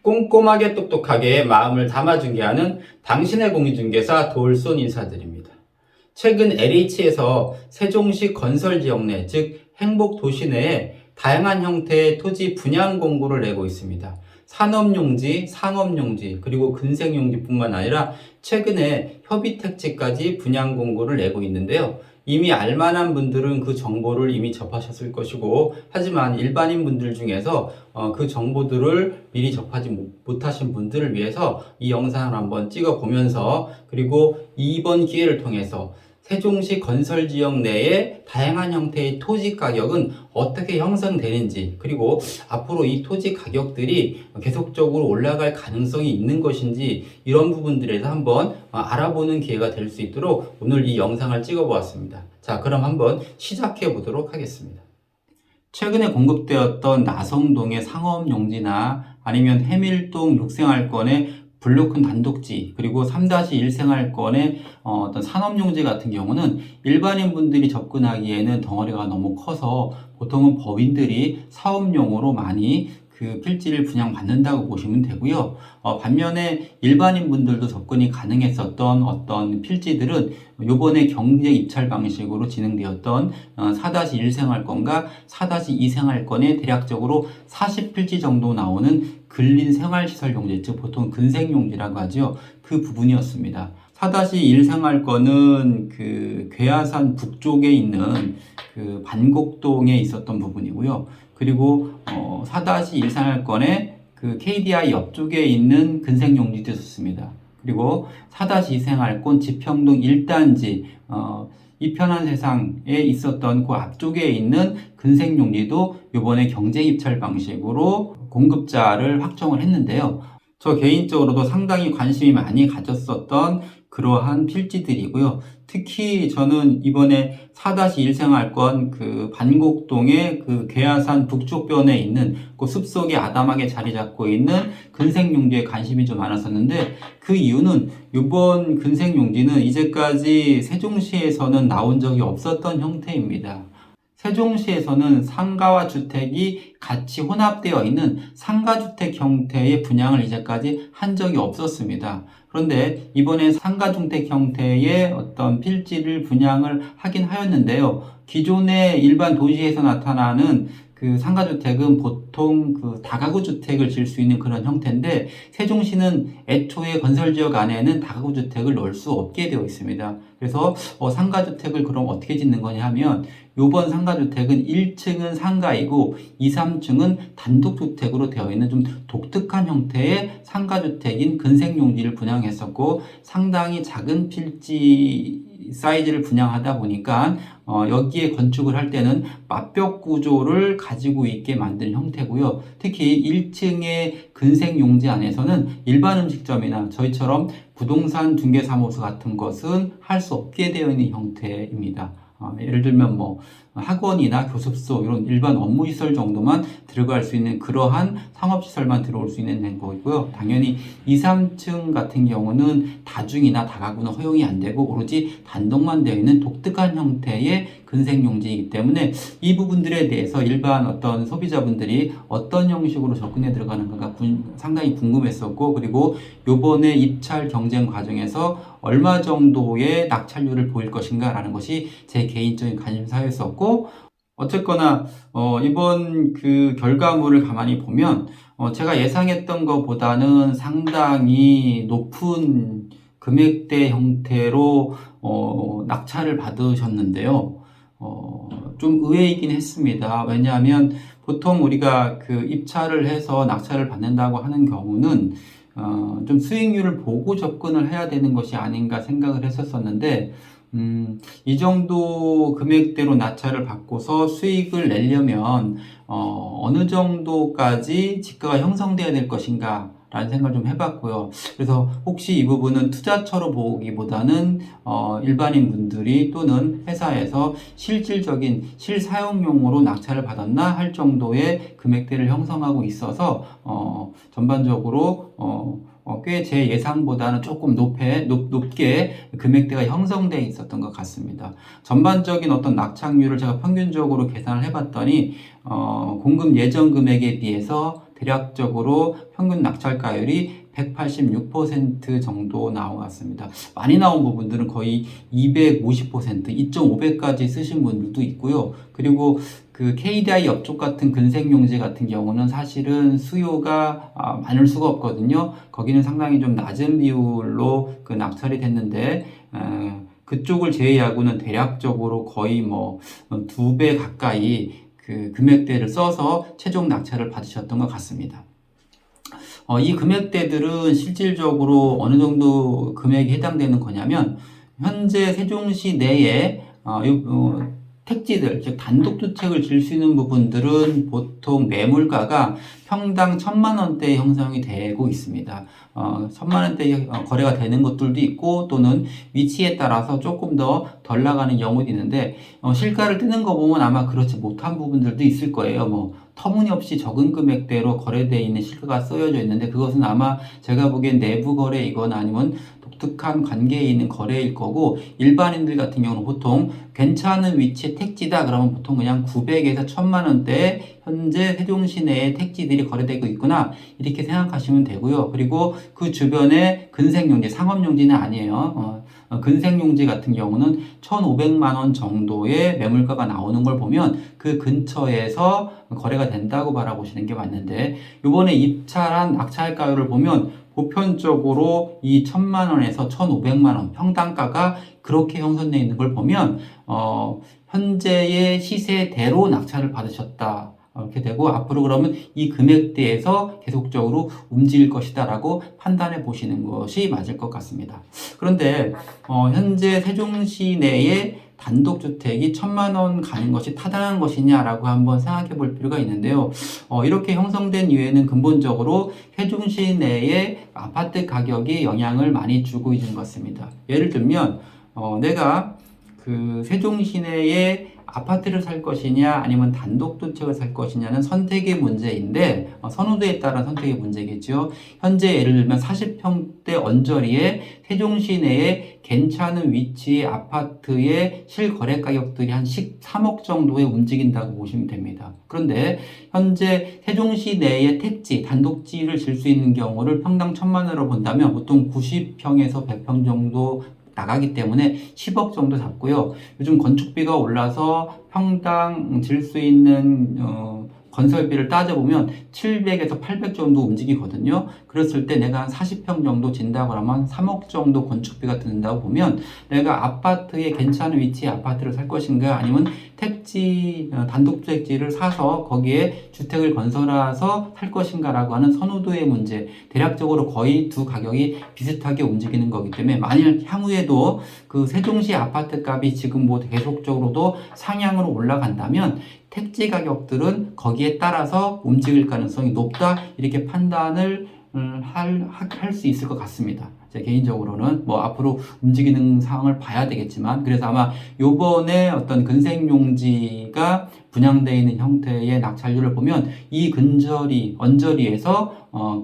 꼼꼼하게 똑똑하게 마음을 담아 중개하는 당신의 공인중개사 도울손 인사드립니다. 최근 LH에서 세종시 건설지역 내, 즉 행복도시 내에 다양한 형태의 토지 분양 공고를 내고 있습니다. 산업용지, 상업용지, 그리고 근생용지뿐만 아니라 최근에 협의택지까지 분양 공고를 내고 있는데요. 이미 알만한 분들은 그 정보를 이미 접하셨을 것이고, 하지만 일반인 분들 중에서 그 정보들을 미리 접하지 못하신 분들을 위해서 이 영상을 한번 찍어 보면서, 그리고 이번 기회를 통해서 세종시 건설지역 내의 다양한 형태의 토지 가격은 어떻게 형성되는지, 그리고 앞으로 이 토지 가격들이 계속적으로 올라갈 가능성이 있는 것인지, 이런 부분들에서 한번 알아보는 기회가 될 수 있도록 오늘 이 영상을 찍어 보았습니다. 자, 그럼 한번 시작해 보도록 하겠습니다. 최근에 공급되었던 나성동의 상업용지나 아니면 해밀동 6생활권의 블록큰 단독지, 그리고 3-1 생활권의 어떤 산업용지 같은 경우는 일반인 분들이 접근하기에는 덩어리가 너무 커서 보통은 법인들이 사업용으로 많이 그 필지를 분양받는다고 보시면 되고요. 반면에 일반인 분들도 접근이 가능했었던 어떤 필지들은 요번에 경제 입찰 방식으로 진행되었던 4-1 생활권과 4-2 생활권에 대략적으로 40필지 정도 나오는 근린 생활시설 용지, 즉 보통 근생용지라고 하죠. 그 부분이었습니다. 4-1 생활권은 그 괴하산 북쪽에 있는 그 반곡동에 있었던 부분이고요. 그리고 4-1 생활권에 그 KDI 옆쪽에 있는 근생용지도 있었습니다. 그리고 4-2 생활권 지평동 1단지 이편한 세상에 있었던 그 앞쪽에 있는 근생용지도 이번에 경쟁 입찰 방식으로 공급자를 확정을 했는데요. 저 개인적으로도 상당히 관심이 많이 가졌었던 그러한 필지들이고요. 특히 저는 이번에 4-1 생활권 그 반곡동의 그 괴하산 북쪽변에 있는 그 숲속에 아담하게 자리 잡고 있는 근생용지에 관심이 좀 많았었는데, 그 이유는 이번 근생용지는 이제까지 세종시에서는 나온 적이 없었던 형태입니다. 세종시에서는 상가와 주택이 같이 혼합되어 있는 상가주택 형태의 분양을 이제까지 한 적이 없었습니다. 그런데 이번에 상가주택 형태의 어떤 필지를 분양을 하긴 하였는데요. 기존의 일반 도시에서 나타나는 그 상가주택은 보통 그 다가구 주택을 지을 수 있는 그런 형태인데, 세종시는 애초에 건설지역 안에는 다가구 주택을 넣을 수 없게 되어 있습니다. 그래서 상가주택을 그럼 어떻게 짓는 거냐 하면, 요번 상가주택은 1층은 상가이고 2, 3층은 단독주택으로 되어 있는 좀 독특한 형태의 상가주택인 근생용지를 분양했었고, 상당히 작은 필지 사이즈를 분양하다 보니까 여기에 건축을 할 때는 맞벽 구조를 가지고 있게 만든 형태고요. 특히 1층의 근생용지 안에서는 일반 음식점이나 저희처럼 부동산 중개사무소 같은 것은 할 수 없게 되어 있는 형태입니다. 예를 들면 뭐 학원이나 교습소 이런 일반 업무시설 정도만 들어갈 수 있는 그러한 상업시설만 들어올 수 있는 거이고요. 당연히 2, 3층 같은 경우는 다중이나 다가구는 허용이 안 되고 오로지 단독만 되어 있는 독특한 형태의 근생용지이기 때문에 이 부분들에 대해서 일반 어떤 소비자분들이 어떤 형식으로 접근해 들어가는가가 상당히 궁금했었고, 그리고 요번에 입찰 경쟁 과정에서 얼마 정도의 낙찰률을 보일 것인가 라는 것이 제 개인적인 관심사였었고, 어쨌거나 이번 그 결과물을 가만히 보면 제가 예상했던 것보다는 상당히 높은 금액대 형태로 낙찰을 받으셨는데요. 좀 의외이긴 했습니다. 왜냐하면 보통 우리가 그 입찰을 해서 낙찰을 받는다고 하는 경우는 좀 수익률을 보고 접근을 해야 되는 것이 아닌가 생각을 했었었는데, 이 정도 금액대로 낙찰을 받고서 수익을 내려면 어느 정도까지 지가가 형성돼야 될 것인가 라는 생각을 좀 해봤고요. 그래서 혹시 이 부분은 투자처로 보기보다는 일반인 분들이 또는 회사에서 실질적인 실사용용으로 낙찰을 받았나 할 정도의 금액대를 형성하고 있어서 전반적으로 꽤 제 예상보다는 조금 높게 금액대가 형성되어 있었던 것 같습니다. 전반적인 어떤 낙찰률을 제가 평균적으로 계산을 해봤더니 공급 예정 금액에 비해서 대략적으로 평균 낙찰가율이 186% 정도 나왔습니다. 많이 나온 부분들은 거의 250%, 2.5배까지 쓰신 분들도 있고요. 그리고 그 KDI 옆쪽 같은 근생용지 같은 경우는 사실은 수요가 많을 수가 없거든요. 거기는 상당히 좀 낮은 비율로 그 낙찰이 됐는데, 그쪽을 제외하고는 대략적으로 거의 뭐 2배 가까이 그 금액대를 써서 최종 낙찰을 받으셨던 것 같습니다. 이 금액대들은 실질적으로 어느 정도 금액이 해당되는 거냐면, 현재 세종시 내에 택지들, 즉 단독주택을 질 수 있는 부분들은 보통 매물가가 평당 1,000만 원대 형성이 되고 있습니다. 1,000만 원대 거래가 되는 것들도 있고, 또는 위치에 따라서 조금 더 덜 나가는 경우도 있는데, 실가를 뜨는 거 보면 아마 그렇지 못한 부분들도 있을 거예요. 뭐 터무니없이 적은 금액대로 거래되어 있는 실가가 쓰여져 있는데, 그것은 아마 제가 보기엔 내부 거래이거나 아니면 독특한 관계에 있는 거래일 거고, 일반인들 같은 경우는 보통 괜찮은 위치의 택지다 그러면 보통 그냥 900에서 1,000만 원대 현재 세종시 내에 택지들이 거래되고 있구나, 이렇게 생각하시면 되고요. 그리고 그 주변에 근생용지, 상업용지는 아니에요. 근생용지 같은 경우는 1,500만 원 정도의 매물가가 나오는 걸 보면 그 근처에서 거래가 된다고 바라보시는 게 맞는데, 이번에 입찰한 낙찰가율을 보면 보편적으로 이 1,000만 원에서 1,500만 원 평당가가 그렇게 형성되어 있는 걸 보면 현재의 시세대로 낙찰을 받으셨다, 이렇게 되고, 앞으로 그러면 이 금액대에서 계속적으로 움직일 것이다 라고 판단해 보시는 것이 맞을 것 같습니다. 그런데 현재 세종시 내에 단독주택이 1,000만 원 가는 것이 타당한 것이냐라고 한번 생각해 볼 필요가 있는데요. 이렇게 형성된 이유에는 근본적으로 세종시 내에 아파트 가격이 영향을 많이 주고 있는 것 같습니다. 예를 들면 내가 그 세종시 내에 아파트를 살 것이냐 아니면 단독주택을 살 것이냐는 선택의 문제인데, 선호도에 따른 선택의 문제겠죠. 현재 예를 들면 40평대 언저리에 세종시 내에 괜찮은 위치의 아파트의 실거래 가격들이 한 13억 정도에 움직인다고 보시면 됩니다. 그런데 현재 세종시 내에 택지, 단독지를 질 수 있는 경우를 평당 1,000만 원으로 본다면 보통 90평에서 100평 정도 나가기 때문에 10억 정도 잡고요. 요즘 건축비가 올라서 평당 질 수 있는 건설비를 따져보면 700에서 800 정도 움직이거든요. 그랬을 때 내가 한 40평 정도 진다고 하면 3억 정도 건축비가 든다고 보면, 내가 아파트에 괜찮은 위치의 아파트를 살 것인가 아니면 택지, 단독주택지를 사서 거기에 주택을 건설해서 살 것인가 라고 하는 선호도의 문제, 대략적으로 거의 두 가격이 비슷하게 움직이는 거기 때문에, 만일 향후에도 그 세종시 아파트 값이 지금 뭐 계속적으로도 상향으로 올라간다면 택지 가격들은 거기에 따라서 움직일 가능성이 높다, 이렇게 판단을 할 수 있을 것 같습니다. 제 개인적으로는 뭐 앞으로 움직이는 상황을 봐야 되겠지만, 그래서 아마 요번에 어떤 근생용지가 분양되어 있는 형태의 낙찰률을 보면 이 언저리에서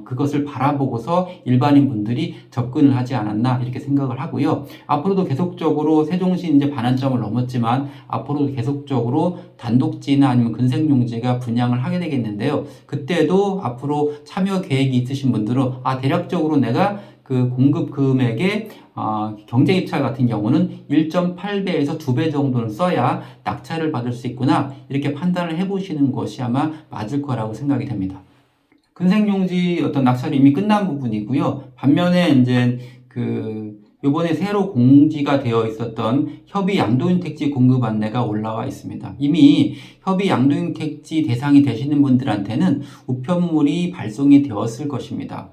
그것을 바라보고서 일반인 분들이 접근을 하지 않았나, 이렇게 생각을 하고요. 앞으로도 계속적으로 세종시 이제 반환점을 넘었지만 앞으로도 계속적으로 단독지나 아니면 근생용지가 분양을 하게 되겠는데요. 그때도 앞으로 참여 계획이 있으신 분들은 대략적으로 내가 그 공급 금액의 경쟁 입찰 같은 경우는 1.8배에서 2배 정도는 써야 낙찰을 받을 수 있구나, 이렇게 판단을 해보시는 것이 아마 맞을 거라고 생각이 됩니다. 근생용지 어떤 낙찰이 이미 끝난 부분이고요. 반면에 이제 요번에 새로 공지가 되어 있었던 협의 양도인 택지 공급 안내가 올라와 있습니다. 이미 협의 양도인 택지 대상이 되시는 분들한테는 우편물이 발송이 되었을 것입니다.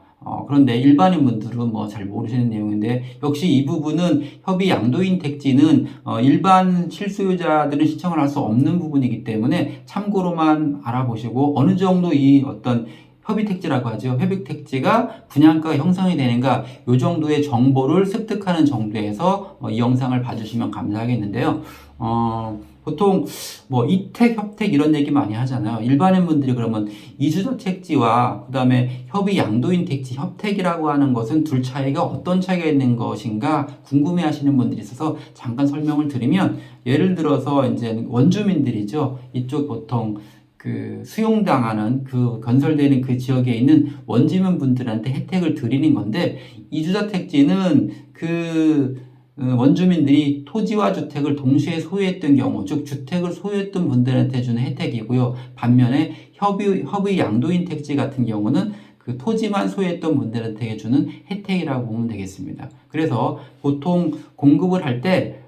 그런데 일반인 분들은 뭐 잘 모르시는 내용인데, 역시 이 부분은 협의 양도인 택지는 일반 실수요자들은 신청을 할 수 없는 부분이기 때문에 참고로만 알아보시고, 어느 정도 이 어떤 협의 택지라고 하죠. 협의 택지가 분양가가 형성이 되는가, 이 정도의 정보를 습득하는 정도에서 이 영상을 봐주시면 감사하겠는데요. 보통 뭐 이택, 협택 이런 얘기 많이 하잖아요. 일반인 분들이 그러면 이주도 택지와 그 다음에 협의 양도인 택지, 협택이라고 하는 것은 둘 차이가 어떤 차이가 있는 것인가 궁금해 하시는 분들이 있어서 잠깐 설명을 드리면, 예를 들어서 이제 원주민들이죠. 이쪽 보통 수용당하는 건설되는 그 지역에 있는 원주민 분들한테 혜택을 드리는 건데, 이주자택지는 원주민들이 토지와 주택을 동시에 소유했던 경우, 즉 주택을 소유했던 분들한테 주는 혜택이고요. 반면에 협의 양도인 택지 같은 경우는 그 토지만 소유했던 분들한테 주는 혜택이라고 보면 되겠습니다. 그래서 보통 공급을 할 때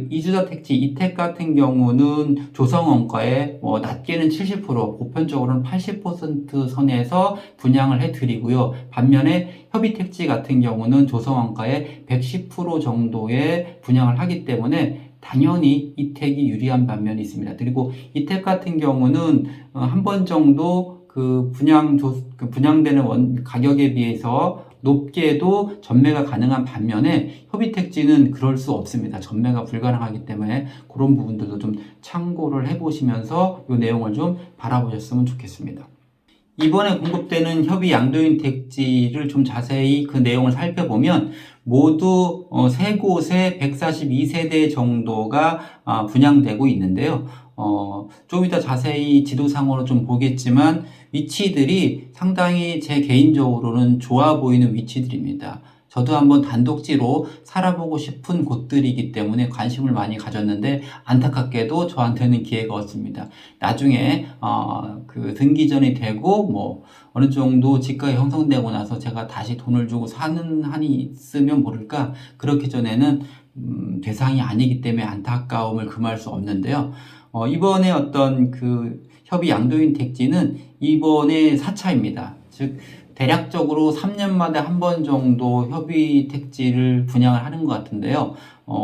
이주자 택지 이택 같은 경우는 조성원가의 낮게는 70%, 보편적으로는 80% 선에서 분양을 해드리고요. 반면에 협의 택지 같은 경우는 조성원가의 110% 정도의 분양을 하기 때문에 당연히 이택이 유리한 반면이 있습니다. 그리고 이택 같은 경우는 한 번 정도 분양되는 가격에 비해서 높게도 전매가 가능한 반면에 협의택지는 그럴 수 없습니다. 전매가 불가능하기 때문에 그런 부분들도 좀 참고를 해보시면서 이 내용을 좀 바라보셨으면 좋겠습니다. 이번에 공급되는 협의 양도인 택지를 좀 자세히 그 내용을 살펴보면 모두 3곳에 142세대 정도가 분양되고 있는데요. 좀 이따 자세히 지도상으로 좀 보겠지만 위치들이 상당히 제 개인적으로는 좋아 보이는 위치들입니다. 저도 한번 단독지로 살아보고 싶은 곳들이기 때문에 관심을 많이 가졌는데 안타깝게도 저한테는 기회가 없습니다. 나중에 등기전이 되고 어느 정도 집가가 형성되고 나서 제가 다시 돈을 주고 사는 한이 있으면 모를까, 그렇기 전에는 대상이 아니기 때문에 안타까움을 금할 수 없는데요. 이번에 협의 양도인 택지는 이번에 4차입니다. 즉 대략적으로 3년마다 한 번 정도 협의 택지를 분양을 하는 것 같은데요.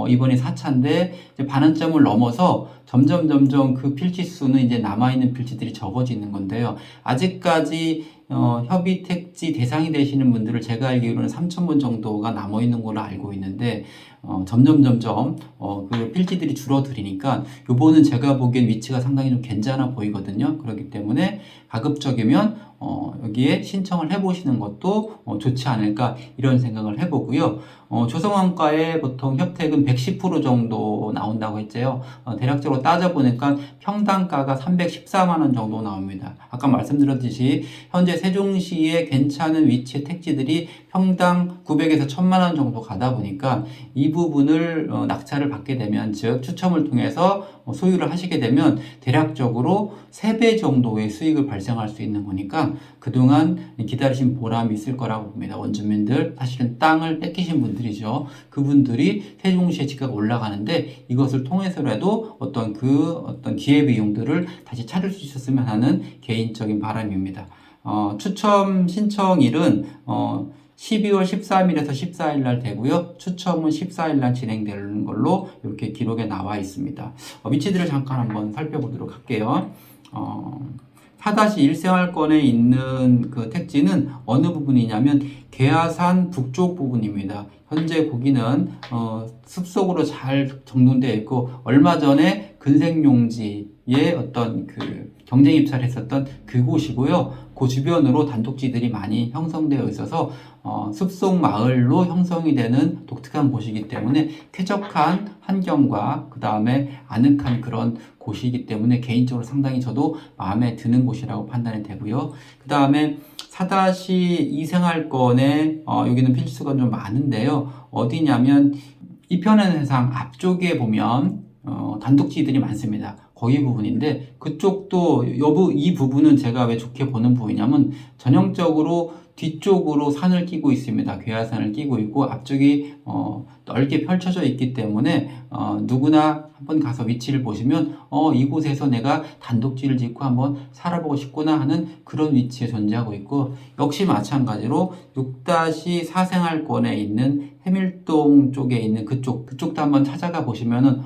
이번이 4차인데 반환점을 넘어서 점점 그 필지 수는 이제 남아있는 필지들이 적어지는 건데요. 아직까지 협의 택지 대상이 되시는 분들을 제가 알기로는 3,000분 정도가 남아있는 걸로 알고 있는데 점점 그 필지들이 줄어들으니까 요번은 제가 보기엔 위치가 상당히 좀 괜찮아 보이거든요. 그렇기 때문에 가급적이면 여기에 신청을 해보시는 것도 좋지 않을까, 이런 생각을 해보고요. 조성원가에 보통 협택은 110% 정도 나온다고 했죠. 대략적으로 따져보니까 평당가가 314만원 정도 나옵니다. 아까 말씀드렸듯이 현재 세종시에 괜찮은 위치의 택지들이 평당 900에서 1000만원 정도 가다 보니까 이 부분을 낙찰을 받게 되면, 즉 추첨을 통해서 소유를 하시게 되면 대략적으로 3배 정도의 수익을 발생할 수 있는 거니까 그동안 기다리신 보람이 있을 거라고 봅니다. 원주민들, 사실은 땅을 뺏기신 분들이죠. 그분들이 세종시의 집가가 올라가는데 이것을 통해서라도 어떤 기회비용들을 다시 찾을 수 있었으면 하는 개인적인 바람입니다. 추첨 신청일은 12월 13일에서 14일 날 되고요. 추첨은 14일 날 진행되는 걸로 이렇게 기록에 나와 있습니다. 위치들을 잠깐 한번 살펴보도록 할게요. 4-1 생활권에 있는 그 택지는 어느 부분이냐면 계야산 북쪽 부분입니다. 현재 거기는 숲속으로 잘 정돈되어 있고, 얼마 전에 근생용지에 어떤 경쟁 입찰을 했었던 그곳이고요. 그 주변으로 단독지들이 많이 형성되어 있어서 숲속 마을로 형성이 되는 독특한 곳이기 때문에 쾌적한 환경과 그 다음에 아늑한 그런 곳이기 때문에 개인적으로 상당히 저도 마음에 드는 곳이라고 판단이 되고요. 그 다음에 4-2 생활권에 여기는 필수가 좀 많은데요. 어디냐면 이편현상 앞쪽에 보면 단독지들이 많습니다. 거기 부분인데 그쪽도 이 부분은 제가 왜 좋게 보는 부분이냐면 전형적으로 뒤쪽으로 산을 끼고 있습니다. 괴하산을 끼고 있고 앞쪽이 넓게 펼쳐져 있기 때문에 누구나 한번 가서 위치를 보시면 이곳에서 내가 단독지를 짓고 한번 살아보고 싶구나 하는 그런 위치에 존재하고 있고, 역시 마찬가지로 6-4 생활권에 있는 해밀동 쪽에 있는 그쪽도 한번 찾아가 보시면은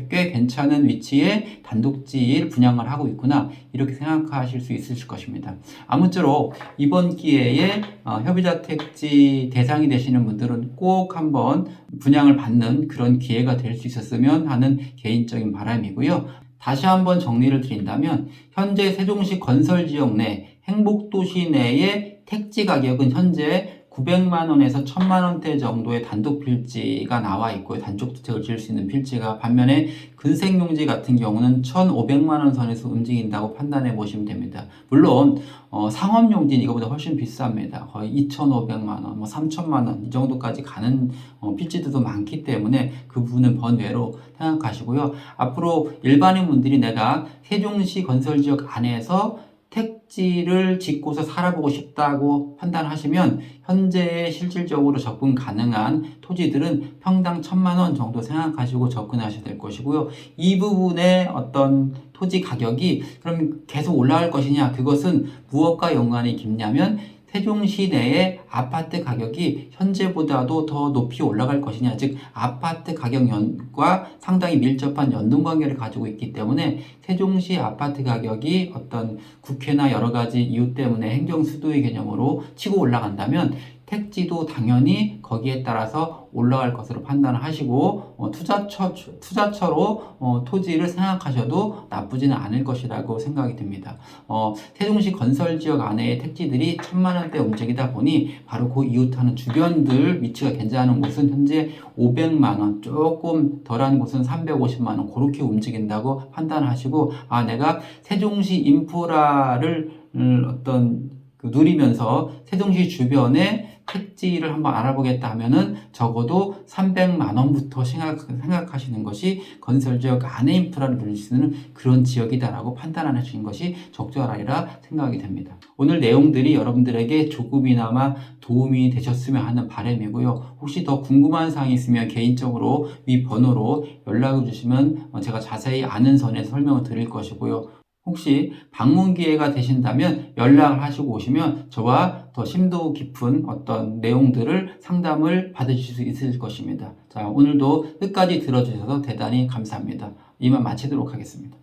꽤 괜찮은 위치에 단독지를 분양을 하고 있구나, 이렇게 생각하실 수 있으실 것입니다. 아무쪼록 이번 기회에 협의자 택지 대상이 되시는 분들은 꼭 한번 분양을 받는 그런 기회가 될 수 있었으면 하는 개인적인 바람이고요. 다시 한번 정리를 드린다면 현재 세종시 건설지역 내 행복도시 내의 택지 가격은 현재 900만 원에서 1000만 원대 정도의 단독 필지가 나와 있고요. 단독주택을 지을 수 있는 필지가. 반면에 근생용지 같은 경우는 1,500만 원 선에서 움직인다고 판단해 보시면 됩니다. 물론 상업용지는 이거보다 훨씬 비쌉니다. 거의 2,500만 원, 3,000만 원 이 정도까지 가는 필지들도 많기 때문에 그 부분은 번외로 생각하시고요. 앞으로 일반인 분들이 내가 세종시 건설지역 안에서 택지를 짓고서 살아보고 싶다고 판단하시면 현재 실질적으로 접근 가능한 토지들은 평당 1,000만 원 정도 생각하시고 접근하셔야 될 것이고요. 이 부분의 어떤 토지 가격이 그럼 계속 올라갈 것이냐? 그것은 무엇과 연관이 깊냐면 세종시 내의 아파트 가격이 현재보다도 더 높이 올라갈 것이냐, 즉 아파트 가격과 상당히 밀접한 연동관계를 가지고 있기 때문에 세종시 아파트 가격이 어떤 국회나 여러 가지 이유 때문에 행정수도의 개념으로 치고 올라간다면 택지도 당연히 거기에 따라서 올라갈 것으로 판단을 하시고 투자처로 토지를 생각하셔도 나쁘지는 않을 것이라고 생각이 듭니다. 세종시 건설지역 안에 택지들이 1,000만 원대 움직이다 보니 바로 그 이웃하는 주변들 위치가 괜찮은 곳은 현재 500만 원, 조금 덜한 곳은 350만 원 그렇게 움직인다고 판단하시고 내가 세종시 인프라를 누리면서 세종시 주변에 택지를 한번 알아보겠다 하면은 적어도 300만 원부터 생각하시는 것이 건설지역 안에 인프라를 누릴 수 있는 그런 지역이다라고 판단하시는 것이 적절하리라 생각이 됩니다. 오늘 내용들이 여러분들에게 조금이나마 도움이 되셨으면 하는 바람이고요. 혹시 더 궁금한 사항이 있으면 개인적으로 위 번호로 연락을 주시면 제가 자세히 아는 선에서 설명을 드릴 것이고요. 혹시 방문 기회가 되신다면 연락을 하시고 오시면 저와 더 심도 깊은 어떤 내용들을 상담을 받으실 수 있을 것입니다. 자, 오늘도 끝까지 들어주셔서 대단히 감사합니다. 이만 마치도록 하겠습니다.